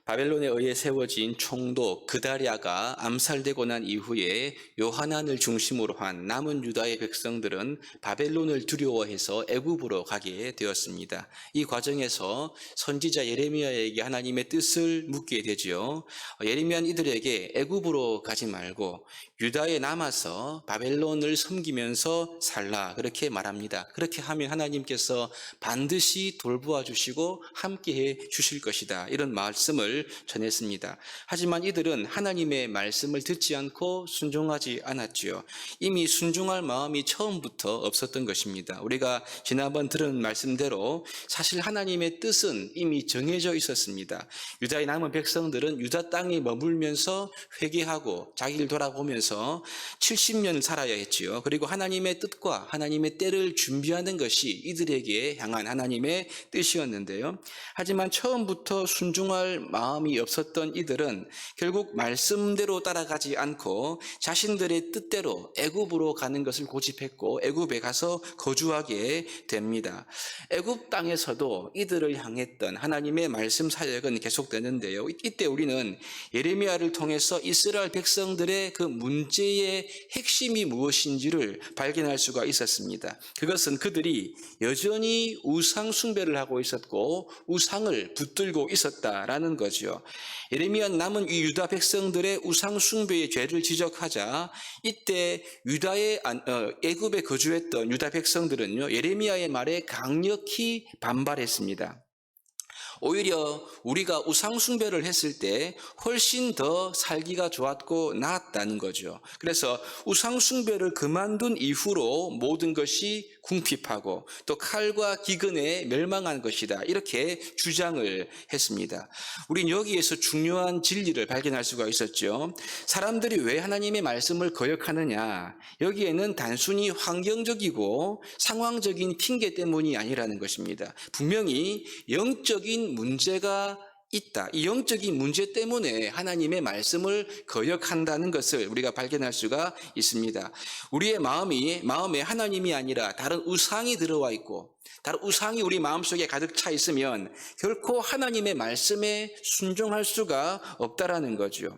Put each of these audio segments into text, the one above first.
바벨론에 의해 세워진 총독 그다랴가 암살되고 난 이후에 요하난을 중심으로 한 남은 유다의 백성들은 바벨론을 두려워해서 애굽으로 가게 되었습니다. 이 과정에서 선지자 예레미야에게 하나님의 뜻을 묻게 되지요. 예레미야는 이들에게 애굽으로 가지 말고 유다에 남아서 바벨론을 섬기면서 살라 그렇게 말합니다. 그렇게 하면 하나님께서 반드시 돌보아 주시고 함께해 주실 것이다. 이런 말씀을 전했습니다. 하지만 이들은 하나님의 말씀을 듣지 않고 순종하지 않았지요. 이미 순종할 마음이 처음부터 없었던 것입니다. 우리가 지난번 들은 말씀대로 사실 하나님의 뜻은 이미 정해져 있었습니다. 유다의 남은 백성들은 유다 땅에 머물면서 회개하고 자기를 돌아보면서 70년 살아야 했지요. 그리고 하나님의 뜻과 하나님의 때를 준비하는 것이 이들에게 향한 하나님의 뜻이었는데요. 하지만 처음부터 순종할 마음이 없었던 이들은 결국 말씀대로 따라가지 않고 자신들의 뜻대로 애굽으로 가는 것을 고집했고 애굽에 가서 거주하게 됩니다. 애굽 땅에서도 이들을 향했던 하나님의 말씀 사역은 계속되는데요. 이때 우리는 예레미야를 통해서 이스라엘 백성들의 그 문제의 핵심이 무엇인지를 발견할 수가 있었습니다. 그것은 그들이 여전히 우상 숭배를 하고 있었고 우상을 붙들고 있었다라는 거죠. 예레미야는 남은 이 유다 백성들의 우상 숭배의 죄를 지적하자 이때 애굽에 거주했던 유다 백성들은요 예레미야의 말에 강력히 반발했습니다. 오히려 우리가 우상 숭배를 했을 때 훨씬 더 살기가 좋았고 나았다는 거죠. 그래서 우상 숭배를 그만둔 이후로 모든 것이 궁핍하고 또 칼과 기근에 멸망한 것이다. 이렇게 주장을 했습니다. 우린 여기에서 중요한 진리를 발견할 수가 있었죠. 사람들이 왜 하나님의 말씀을 거역하느냐? 여기에는 단순히 환경적이고 상황적인 핑계 때문이 아니라는 것입니다. 분명히 영적인 문제가 있다. 이 영적인 문제 때문에 하나님의 말씀을 거역한다는 것을 우리가 발견할 수가 있습니다. 우리의 마음에 하나님이 아니라 다른 우상이 들어와 있고 다른 우상이 우리 마음속에 가득 차 있으면 결코 하나님의 말씀에 순종할 수가 없다라는 거죠.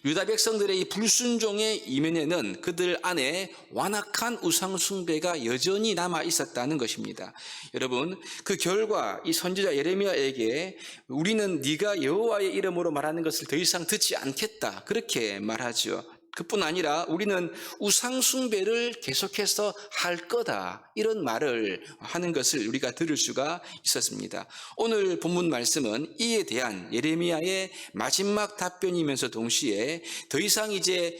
유다 백성들의 이 불순종의 이면에는 그들 안에 완악한 우상 숭배가 여전히 남아 있었다는 것입니다. 여러분, 그 결과 이 선지자 예레미야에게 우리는 네가 여호와의 이름으로 말하는 것을 더 이상 듣지 않겠다 그렇게 말하죠. 그뿐 아니라 우리는 우상 숭배를 계속해서 할 거다 이런 말을 하는 것을 우리가 들을 수가 있었습니다. 오늘 본문 말씀은 이에 대한 예레미야의 마지막 답변이면서 동시에 더 이상 이제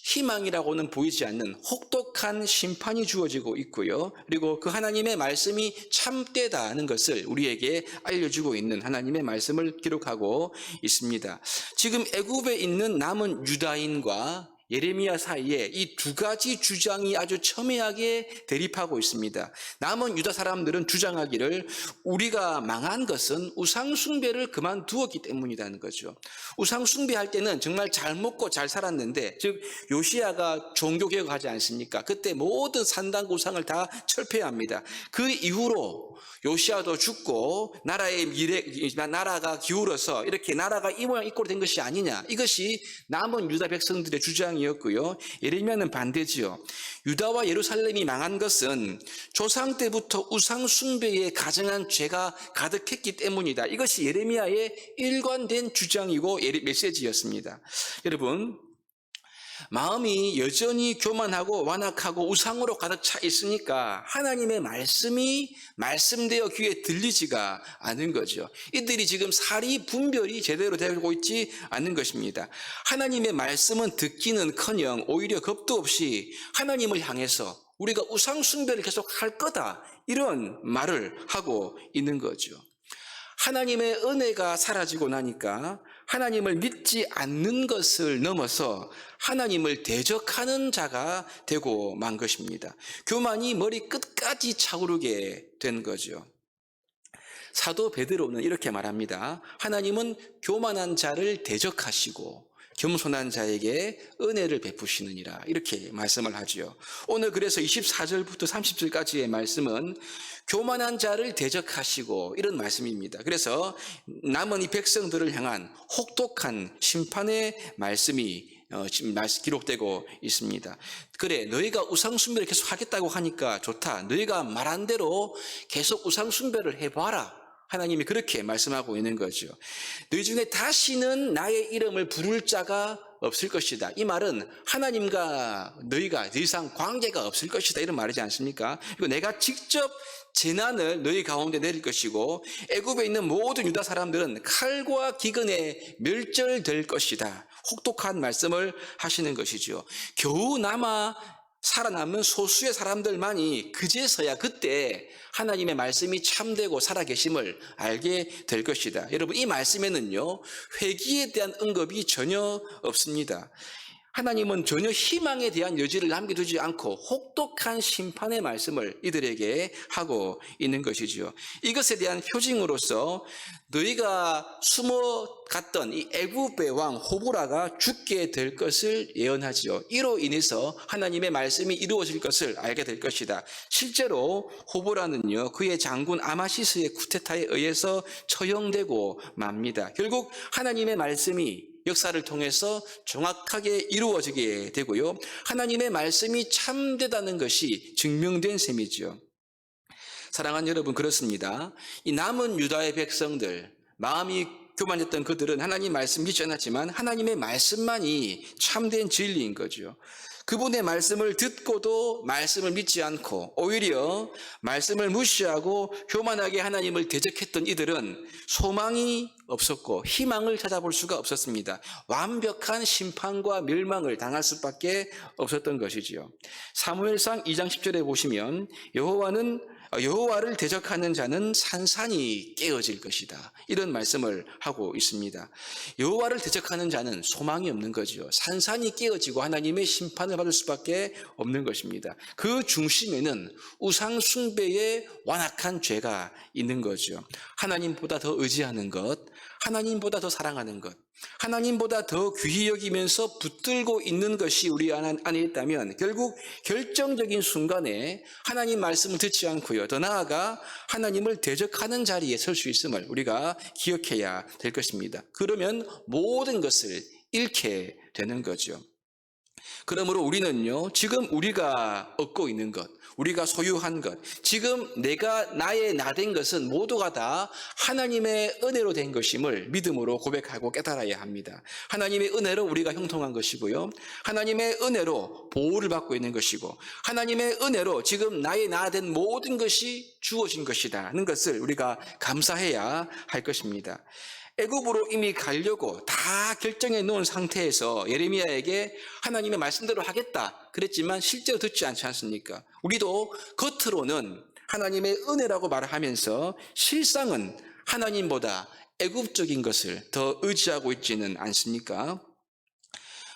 희망이라고는 보이지 않는 혹독한 심판이 주어지고 있고요. 그리고 그 하나님의 말씀이 참되다는 것을 우리에게 알려주고 있는 하나님의 말씀을 기록하고 있습니다. 지금 애굽에 있는 남은 유다인과 예레미야 사이에 이 두 가지 주장이 아주 첨예하게 대립하고 있습니다. 남은 유다 사람들은 주장하기를 우리가 망한 것은 우상 숭배를 그만두었기 때문이라는 거죠. 우상 숭배할 때는 정말 잘 먹고 잘 살았는데, 즉 요시야가 종교개혁하지 않습니까? 그때 모든 산당과 우상을 다 철폐합니다. 그 이후로 요시야도 죽고 나라가 기울어서 이렇게 나라가 이 모양 이 꼴 된 것이 아니냐, 이것이 남은 유다 백성들의 주장이었고요. 예레미야는 반대지요. 유다와 예루살렘이 망한 것은 조상 때부터 우상 숭배에 가증한 죄가 가득했기 때문이다. 이것이 예레미야의 일관된 주장이고 메시지였습니다. 여러분, 마음이 여전히 교만하고 완악하고 우상으로 가득 차 있으니까 하나님의 말씀이 말씀되어 귀에 들리지가 않은 거죠. 이들이 지금 사리 분별이 제대로 되고 있지 않는 것입니다. 하나님의 말씀은 듣기는커녕 오히려 겁도 없이 하나님을 향해서 우리가 우상 숭배를 계속 할 거다 이런 말을 하고 있는 거죠. 하나님의 은혜가 사라지고 나니까 하나님을 믿지 않는 것을 넘어서 하나님을 대적하는 자가 되고 만 것입니다. 교만이 머리 끝까지 차오르게 된 거죠. 사도 베드로는 이렇게 말합니다. 하나님은 교만한 자를 대적하시고 겸손한 자에게 은혜를 베푸시느니라 이렇게 말씀을 하죠. 오늘 그래서 24절부터 30절까지의 말씀은 교만한 자를 대적하시고 이런 말씀입니다. 그래서 남은 이 백성들을 향한 혹독한 심판의 말씀이 지금 기록되고 있습니다. 그래, 너희가 우상숭배를 계속 하겠다고 하니까 좋다. 너희가 말한 대로 계속 우상숭배를 해봐라. 하나님이 그렇게 말씀하고 있는 거죠. 너희 중에 다시는 나의 이름을 부를 자가 없을 것이다. 이 말은 하나님과 너희가 더 이상 관계가 없을 것이다. 이런 말이지 않습니까? 그리고 내가 직접 재난을 너희 가운데 내릴 것이고 애굽에 있는 모든 유다 사람들은 칼과 기근에 멸절될 것이다. 혹독한 말씀을 하시는 것이죠. 겨우 남아 살아남은 소수의 사람들만이 그제서야 그때 하나님의 말씀이 참되고 살아계심을 알게 될 것이다. 여러분, 이 말씀에는요, 회개에 대한 언급이 전혀 없습니다. 하나님은 전혀 희망에 대한 여지를 남겨두지 않고 혹독한 심판의 말씀을 이들에게 하고 있는 것이지요. 이것에 대한 표징으로서 너희가 숨어갔던 이 애굽의 왕 호보라가 죽게 될 것을 예언하지요. 이로 인해서 하나님의 말씀이 이루어질 것을 알게 될 것이다. 실제로 호보라는요, 그의 장군 아마시스의 쿠데타에 의해서 처형되고 맙니다. 결국 하나님의 말씀이 역사를 통해서 정확하게 이루어지게 되고요. 하나님의 말씀이 참되다는 것이 증명된 셈이죠. 사랑하는 여러분, 그렇습니다. 이 남은 유다의 백성들, 마음이 교만했던 그들은 하나님 말씀 믿지 않았지만 하나님의 말씀만이 참된 진리인 거죠. 그분의 말씀을 듣고도 말씀을 믿지 않고 오히려 말씀을 무시하고 교만하게 하나님을 대적했던 이들은 소망이 없었고 희망을 찾아볼 수가 없었습니다. 완벽한 심판과 멸망을 당할 수밖에 없었던 것이지요. 사무엘상 2장 10절에 보시면 여호와를 대적하는 자는 산산이 깨어질 것이다. 이런 말씀을 하고 있습니다. 여호와를 대적하는 자는 소망이 없는 거죠. 산산이 깨어지고 하나님의 심판을 받을 수밖에 없는 것입니다. 그 중심에는 우상 숭배의 완악한 죄가 있는 거죠. 하나님보다 더 의지하는 것, 하나님보다 더 사랑하는 것, 하나님보다 더 귀히 여기면서 붙들고 있는 것이 우리 안에 있다면 결국 결정적인 순간에 하나님 말씀을 듣지 않고요. 더 나아가 하나님을 대적하는 자리에 설 수 있음을 우리가 기억해야 될 것입니다. 그러면 모든 것을 잃게 되는 거죠. 그러므로 우리는요, 지금 우리가 얻고 있는 것, 우리가 소유한 것, 지금 나의 나된 것은 모두가 다 하나님의 은혜로 된 것임을 믿음으로 고백하고 깨달아야 합니다. 하나님의 은혜로 우리가 형통한 것이고요. 하나님의 은혜로 보호를 받고 있는 것이고, 하나님의 은혜로 지금 나의 나된 모든 것이 주어진 것이다 하는 것을 우리가 감사해야 할 것입니다. 애굽으로 이미 가려고 다 결정해 놓은 상태에서 예레미야에게 하나님의 말씀대로 하겠다 그랬지만 실제로 듣지 않지 않습니까? 우리도 겉으로는 하나님의 은혜라고 말하면서 실상은 하나님보다 애굽적인 것을 더 의지하고 있지는 않습니까?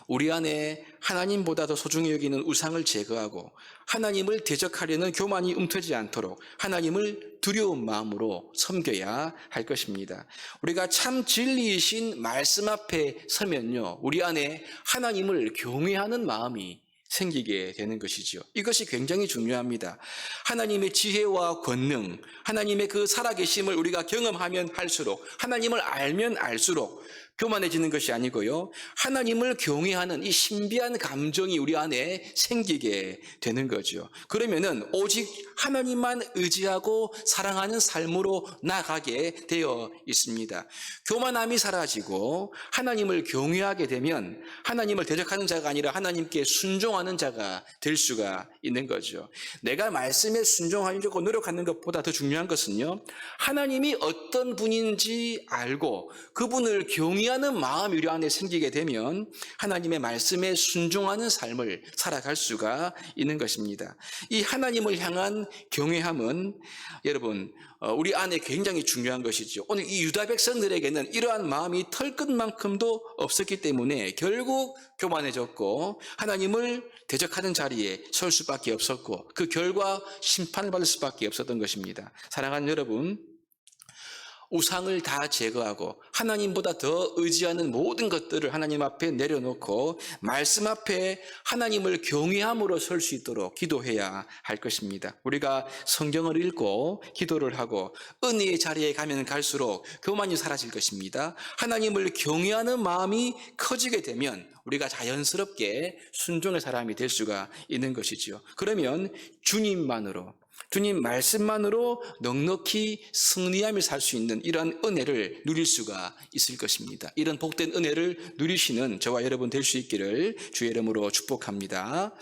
우리 안에 하나님보다 더 소중히 여기는 우상을 제거하고 하나님을 대적하려는 교만이 움트지 않도록 하나님을 두려운 마음으로 섬겨야 할 것입니다. 우리가 참 진리이신 말씀 앞에 서면요, 우리 안에 하나님을 경외하는 마음이 생기게 되는 것이죠. 이것이 굉장히 중요합니다. 하나님의 지혜와 권능, 하나님의 그 살아계심을 우리가 경험하면 할수록, 하나님을 알면 알수록 교만해지는 것이 아니고요, 하나님을 경외하는 이 신비한 감정이 우리 안에 생기게 되는 거죠. 그러면은 오직 하나님만 의지하고 사랑하는 삶으로 나가게 되어 있습니다. 교만함이 사라지고 하나님을 경외하게 되면 하나님을 대적하는 자가 아니라 하나님께 순종하는 자가 될 수가 있는 거죠. 내가 말씀에 순종하려고 노력하는 것보다 더 중요한 것은요, 하나님이 어떤 분인지 알고 그분을 경외하는 마음이 우리 안에 생기게 되면 하나님의 말씀에 순종하는 삶을 살아갈 수가 있는 것입니다. 이 하나님을 향한 경외함은 여러분 우리 안에 굉장히 중요한 것이죠. 오늘 이 유다 백성들에게는 이러한 마음이 털끝만큼도 없었기 때문에 결국 교만해졌고 하나님을 대적하는 자리에 설 수밖에 없었고 그 결과 심판을 받을 수밖에 없었던 것입니다. 사랑하는 여러분, 우상을 다 제거하고 하나님보다 더 의지하는 모든 것들을 하나님 앞에 내려놓고 말씀 앞에 하나님을 경외함으로 설 수 있도록 기도해야 할 것입니다. 우리가 성경을 읽고 기도를 하고 은혜의 자리에 가면 갈수록 교만이 사라질 것입니다. 하나님을 경외하는 마음이 커지게 되면 우리가 자연스럽게 순종의 사람이 될 수가 있는 것이지요. 그러면 주님 말씀만으로 넉넉히 승리하며 살 수 있는 이러한 은혜를 누릴 수가 있을 것입니다. 이런 복된 은혜를 누리시는 저와 여러분 될 수 있기를 주의 이름으로 축복합니다.